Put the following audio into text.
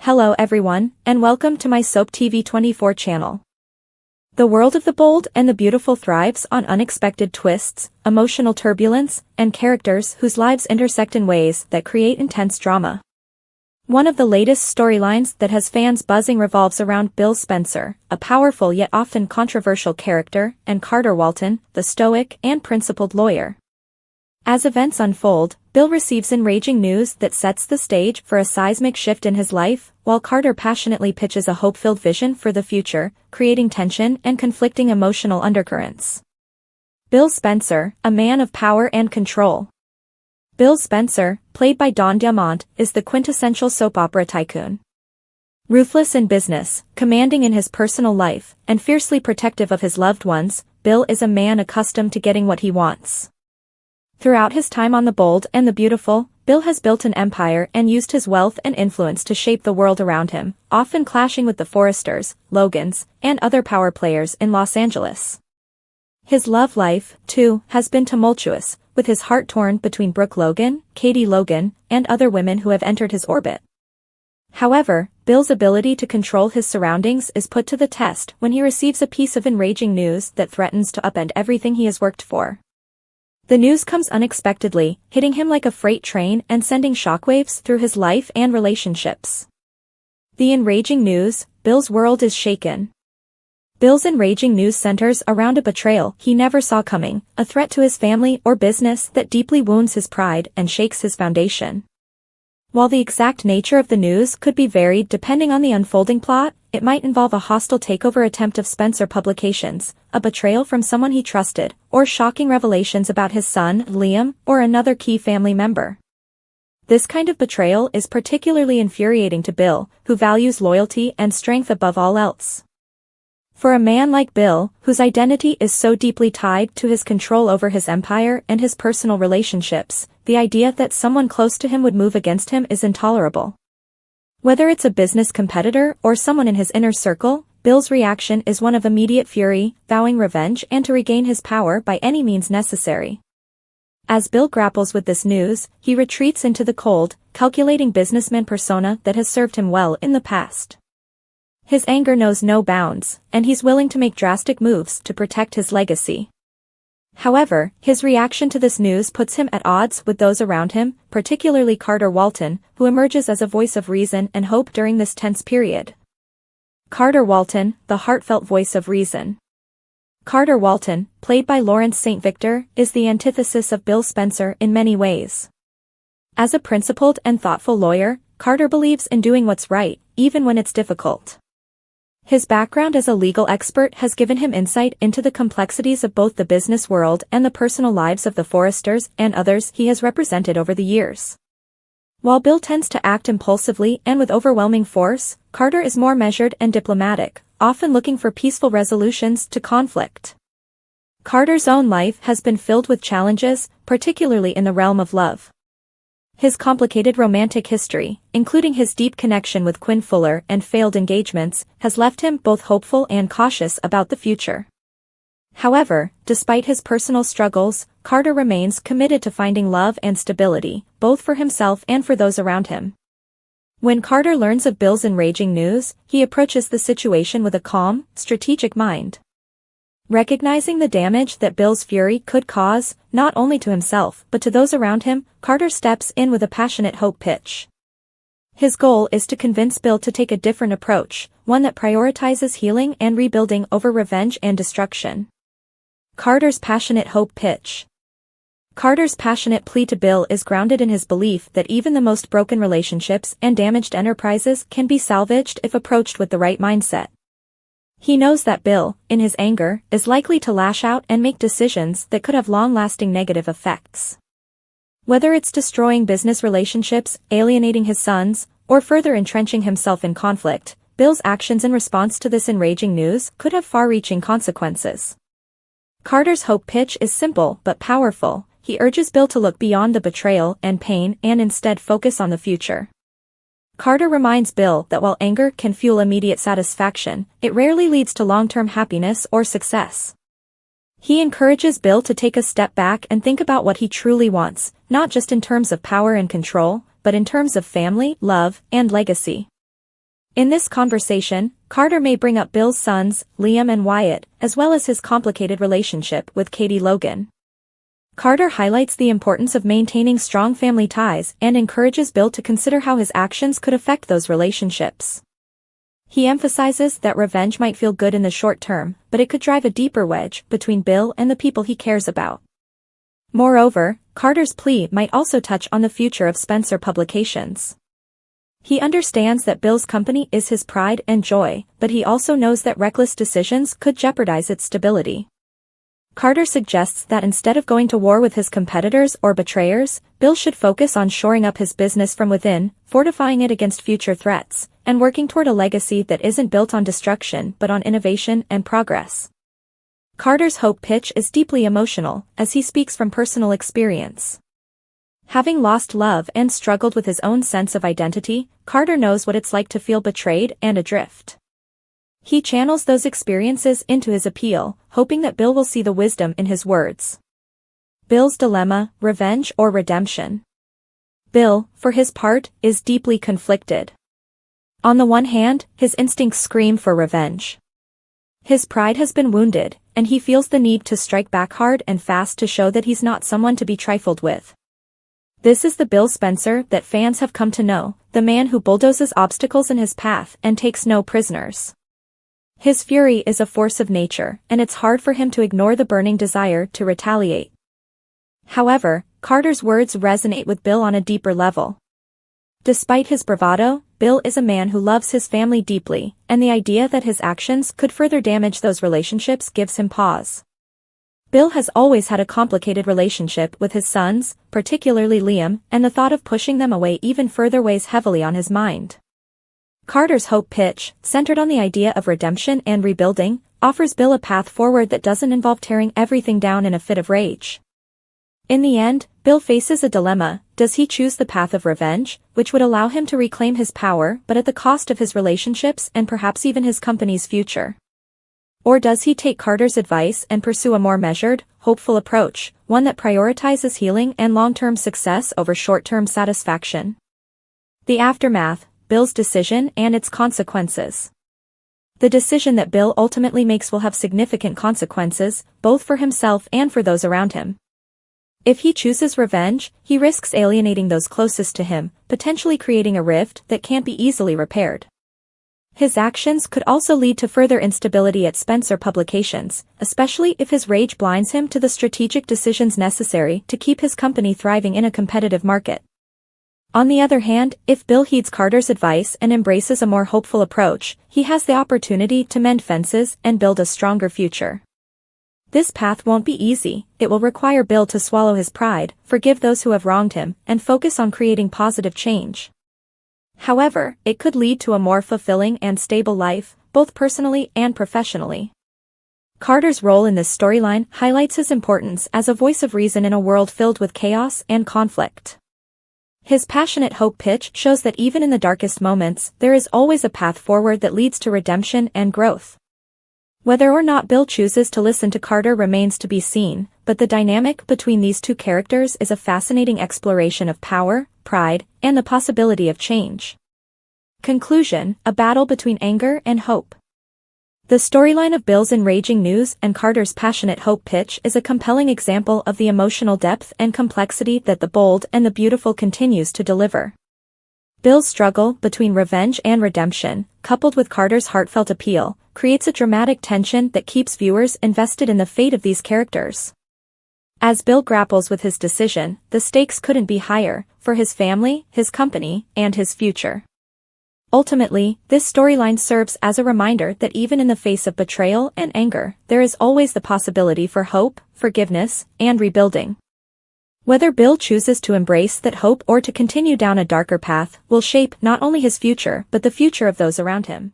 Hello everyone, and welcome to my Soap TV 24 channel. The world of the bold and the beautiful thrives on unexpected twists, emotional turbulence, and characters whose lives intersect in ways that create intense drama. One of the latest storylines that has fans buzzing revolves around Bill Spencer, a powerful yet often controversial character, and Carter Walton, the stoic and principled lawyer. As events unfold, Bill receives enraging news that sets the stage for a seismic shift in his life, while Carter passionately pitches a hope-filled vision for the future, creating tension and conflicting emotional undercurrents. Bill Spencer, a man of power and control. Bill Spencer, played by Don Diamont, is the quintessential soap opera tycoon. Ruthless in business, commanding in his personal life, and fiercely protective of his loved ones, Bill is a man accustomed to getting what he wants. Throughout his time on The Bold and the Beautiful, Bill has built an empire and used his wealth and influence to shape the world around him, often clashing with the Forresters, Logans, and other power players in Los Angeles. His love life, too, has been tumultuous, with his heart torn between Brooke Logan, Katie Logan, and other women who have entered his orbit. However, Bill's ability to control his surroundings is put to the test when he receives a piece of enraging news that threatens to upend everything he has worked for. The news comes unexpectedly, hitting him like a freight train and sending shockwaves through his life and relationships. The enraging news, Bill's world is shaken. Bill's enraging news centers around a betrayal he never saw coming, a threat to his family or business that deeply wounds his pride and shakes his foundation. While the exact nature of the news could be varied depending on the unfolding plot, it might involve a hostile takeover attempt of Spencer Publications, a betrayal from someone he trusted, or shocking revelations about his son, Liam, or another key family member. This kind of betrayal is particularly infuriating to Bill, who values loyalty and strength above all else. For a man like Bill, whose identity is so deeply tied to his control over his empire and his personal relationships, the idea that someone close to him would move against him is intolerable. Whether it's a business competitor or someone in his inner circle, Bill's reaction is one of immediate fury, vowing revenge and to regain his power by any means necessary. As Bill grapples with this news, he retreats into the cold, calculating businessman persona that has served him well in the past. His anger knows no bounds, and he's willing to make drastic moves to protect his legacy. However, his reaction to this news puts him at odds with those around him, particularly Carter Walton, who emerges as a voice of reason and hope during this tense period. Carter Walton, the heartfelt voice of reason. Carter Walton, played by Lawrence St. Victor, is the antithesis of Bill Spencer in many ways. As a principled and thoughtful lawyer, Carter believes in doing what's right, even when it's difficult. His background as a legal expert has given him insight into the complexities of both the business world and the personal lives of the Forresters and others he has represented over the years. While Bill tends to act impulsively and with overwhelming force, Carter is more measured and diplomatic, often looking for peaceful resolutions to conflict. Carter's own life has been filled with challenges, particularly in the realm of love. His complicated romantic history, including his deep connection with Quinn Fuller and failed engagements, has left him both hopeful and cautious about the future. However, despite his personal struggles, Carter remains committed to finding love and stability, both for himself and for those around him. When Carter learns of Bill's enraging news, he approaches the situation with a calm, strategic mind. Recognizing the damage that Bill's fury could cause, not only to himself but to those around him, Carter steps in with a passionate hope pitch. His goal is to convince Bill to take a different approach, one that prioritizes healing and rebuilding over revenge and destruction. Carter's passionate hope pitch. Carter's passionate plea to Bill is grounded in his belief that even the most broken relationships and damaged enterprises can be salvaged if approached with the right mindset. He knows that Bill, in his anger, is likely to lash out and make decisions that could have long-lasting negative effects. Whether it's destroying business relationships, alienating his sons, or further entrenching himself in conflict, Bill's actions in response to this enraging news could have far-reaching consequences. Carter's hope pitch is simple but powerful. He urges Bill to look beyond the betrayal and pain and instead focus on the future. Carter reminds Bill that while anger can fuel immediate satisfaction, it rarely leads to long-term happiness or success. He encourages Bill to take a step back and think about what he truly wants, not just in terms of power and control, but in terms of family, love, and legacy. In this conversation, Carter may bring up Bill's sons, Liam and Wyatt, as well as his complicated relationship with Katie Logan. Carter highlights the importance of maintaining strong family ties and encourages Bill to consider how his actions could affect those relationships. He emphasizes that revenge might feel good in the short term, but it could drive a deeper wedge between Bill and the people he cares about. Moreover, Carter's plea might also touch on the future of Spencer Publications. He understands that Bill's company is his pride and joy, but he also knows that reckless decisions could jeopardize its stability. Carter suggests that instead of going to war with his competitors or betrayers, Bill should focus on shoring up his business from within, fortifying it against future threats, and working toward a legacy that isn't built on destruction but on innovation and progress. Carter's hope pitch is deeply emotional, as he speaks from personal experience. Having lost love and struggled with his own sense of identity, Carter knows what it's like to feel betrayed and adrift. He channels those experiences into his appeal, hoping that Bill will see the wisdom in his words. Bill's dilemma: revenge or redemption? Bill, for his part, is deeply conflicted. On the one hand, his instincts scream for revenge. His pride has been wounded, and he feels the need to strike back hard and fast to show that he's not someone to be trifled with. This is the Bill Spencer that fans have come to know, the man who bulldozes obstacles in his path and takes no prisoners. His fury is a force of nature, and it's hard for him to ignore the burning desire to retaliate. However, Carter's words resonate with Bill on a deeper level. Despite his bravado, Bill is a man who loves his family deeply, and the idea that his actions could further damage those relationships gives him pause. Bill has always had a complicated relationship with his sons, particularly Liam, and the thought of pushing them away even further weighs heavily on his mind. Carter's hope pitch, centered on the idea of redemption and rebuilding, offers Bill a path forward that doesn't involve tearing everything down in a fit of rage. In the end, Bill faces a dilemma: does he choose the path of revenge, which would allow him to reclaim his power but at the cost of his relationships and perhaps even his company's future? Or does he take Carter's advice and pursue a more measured, hopeful approach, one that prioritizes healing and long-term success over short-term satisfaction? The aftermath: Bill's decision and its consequences. The decision that Bill ultimately makes will have significant consequences, both for himself and for those around him. If he chooses revenge, he risks alienating those closest to him, potentially creating a rift that can't be easily repaired. His actions could also lead to further instability at Spencer Publications, especially if his rage blinds him to the strategic decisions necessary to keep his company thriving in a competitive market. On the other hand, if Bill heeds Carter's advice and embraces a more hopeful approach, he has the opportunity to mend fences and build a stronger future. This path won't be easy. It will require Bill to swallow his pride, forgive those who have wronged him, and focus on creating positive change. However, it could lead to a more fulfilling and stable life, both personally and professionally. Carter's role in this storyline highlights his importance as a voice of reason in a world filled with chaos and conflict. His passionate hope pitch shows that even in the darkest moments, there is always a path forward that leads to redemption and growth. Whether or not Bill chooses to listen to Carter remains to be seen, but the dynamic between these two characters is a fascinating exploration of power, pride, and the possibility of change. Conclusion: a battle between anger and hope. The storyline of Bill's enraging news and Carter's passionate hope pitch is a compelling example of the emotional depth and complexity that The Bold and the Beautiful continues to deliver. Bill's struggle between revenge and redemption, coupled with Carter's heartfelt appeal, creates a dramatic tension that keeps viewers invested in the fate of these characters. As Bill grapples with his decision, the stakes couldn't be higher, for his family, his company, and his future. Ultimately, this storyline serves as a reminder that even in the face of betrayal and anger, there is always the possibility for hope, forgiveness, and rebuilding. Whether Bill chooses to embrace that hope or to continue down a darker path will shape not only his future but the future of those around him.